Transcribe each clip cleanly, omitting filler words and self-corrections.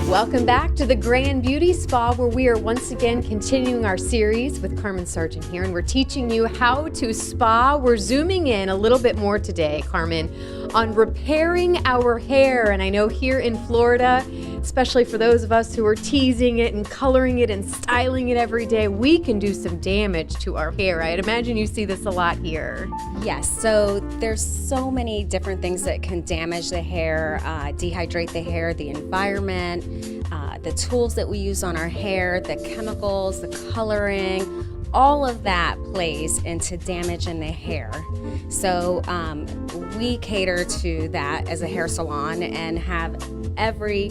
Welcome back to the Grand Beauty Spa, where we are once again continuing our series with Carmen Sargeant here, and we're teaching you how to spa. We're zooming in a little bit more today, Carmen, on repairing our hair. And I know here in Florida, especially for those of us who are teasing it and coloring it and styling it every day, we can do some damage to our hair. I'd imagine you see this a lot here. Yes, so there's so many different things that can damage the hair, dehydrate the hair, the environment, the tools that we use on our hair, the chemicals, the coloring, all of that plays into damage in the hair. So we cater to that as a hair salon and have every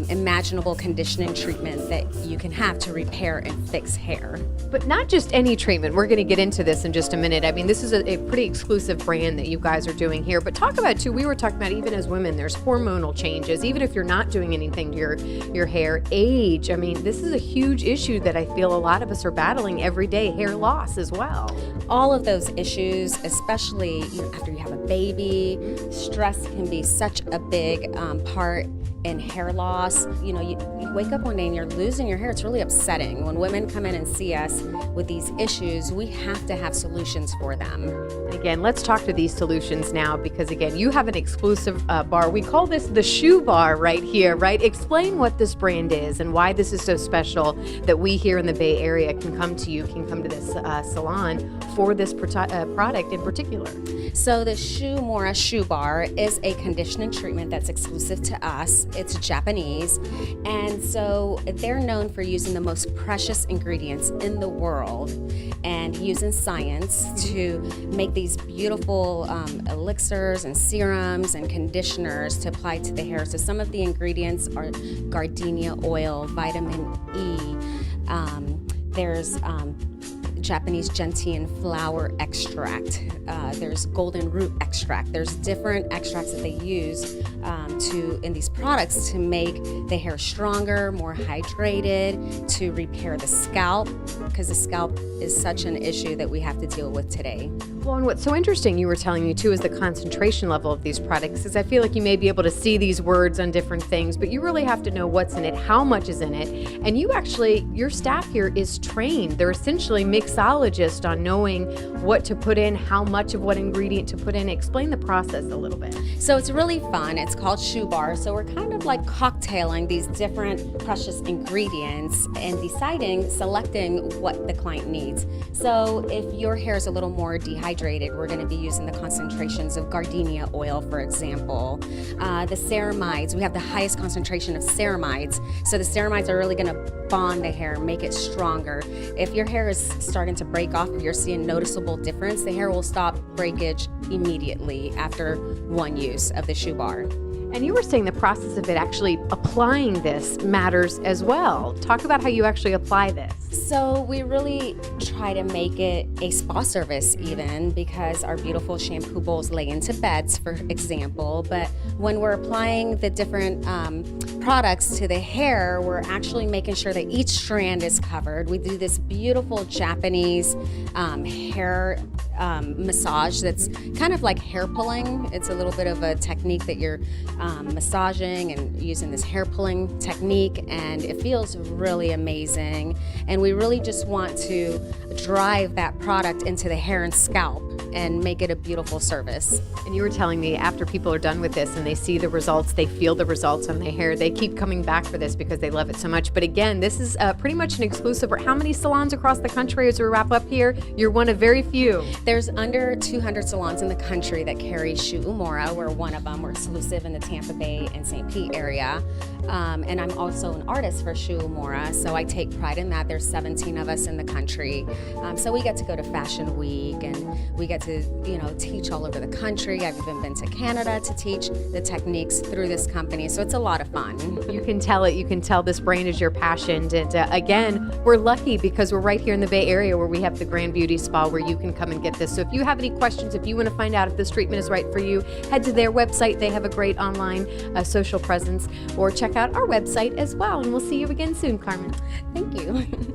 imaginable conditioning treatment that you can have to repair and fix hair. But not just any treatment. We're going to get into this in just a minute. I mean, this is a pretty exclusive brand that you guys are doing here. But talk about, too, we were talking about even as women, there's hormonal changes. Even if you're not doing anything to your hair, age. I mean, this is a huge issue that I feel a lot of us are battling every day, hair loss as well. All of those issues, especially after you have a baby, stress can be such a big part in hair loss. You wake up one day and you're losing your hair. It's really upsetting. When women come in and see us with these issues, we have to have solutions for them. Again, let's talk to these solutions now, because again, you have an exclusive bar. We call this the Shu Bar right here, right? Explain what this brand is and why this is so special that we here in the Bay Area can come to this salon for this product in particular. So the Shu Uemura Shu Bar is a conditioning treatment that's exclusive to us. It's Japanese, and so they're known for using the most precious ingredients in the world and using science to make these beautiful elixirs and serums and conditioners to apply to the hair. So some of the ingredients are gardenia oil, vitamin E, there's Japanese gentian flower extract, there's golden root extract. There's different extracts that they use in these products to make the hair stronger, more hydrated, to repair the scalp, because the scalp is such an issue that we have to deal with today. Well, and what's so interesting you were telling me too is the concentration level of these products, because I feel like you may be able to see these words on different things, but you really have to know what's in it, how much is in it, and your staff here is trained. They're essentially mixologists on knowing what to put in, how much of what ingredient to put in. Explain the process a little bit. So it's really fun. It's called Shu Bar. So we're kind of like cocktailing these different precious ingredients and selecting what the client needs. So if your hair is a little more dehydrated, we're going to be using the concentrations of gardenia oil, for example. The ceramides, we have the highest concentration of ceramides. So the ceramides are really going to bond the hair, make it stronger. If your hair is starting to break off, if you're seeing noticeable difference, the hair will stop breakage immediately after one use of the Shu Bar. And you were saying the process of it actually applying this matters as well. Talk about how you actually apply this. So we really try to make it a spa service even, because our beautiful shampoo bowls lay into beds, for example. But when we're applying the different products to the hair, we're actually making sure that each strand is covered. We do this beautiful Japanese hair massage that's kind of like hair pulling. It's a little bit of a technique that you're massaging and using this hair pulling technique, and it feels really amazing. And we really just want to drive that product into the hair and scalp and make it a beautiful service. And you were telling me after people are done with this and they see the results, they feel the results on their hair, they keep coming back for this because they love it so much. But again, this is pretty much an exclusive. How many salons across the country as we wrap up here? You're one of very few. There's under 200 salons in the country that carry Shu Uemura. We're one of them. We're exclusive in the Tampa Bay and St. Pete area. And I'm also an artist for Shu Uemura, so I take pride in that. There's 17 of us in the country. So we get to go to Fashion Week, and we get to teach all over the country. I've even been to Canada to teach the techniques through this company, so it's a lot of fun. You can tell it. You can tell this brand is your passion. And again, we're lucky because we're right here in the Bay Area where we have the Grand Beauty Spa where you can come and get this. So if you have any questions, if you want to find out if this treatment is right for you, head to their website. They have a great online social presence, or check out our website as well. And we'll see you again soon, Carmen. Thank you.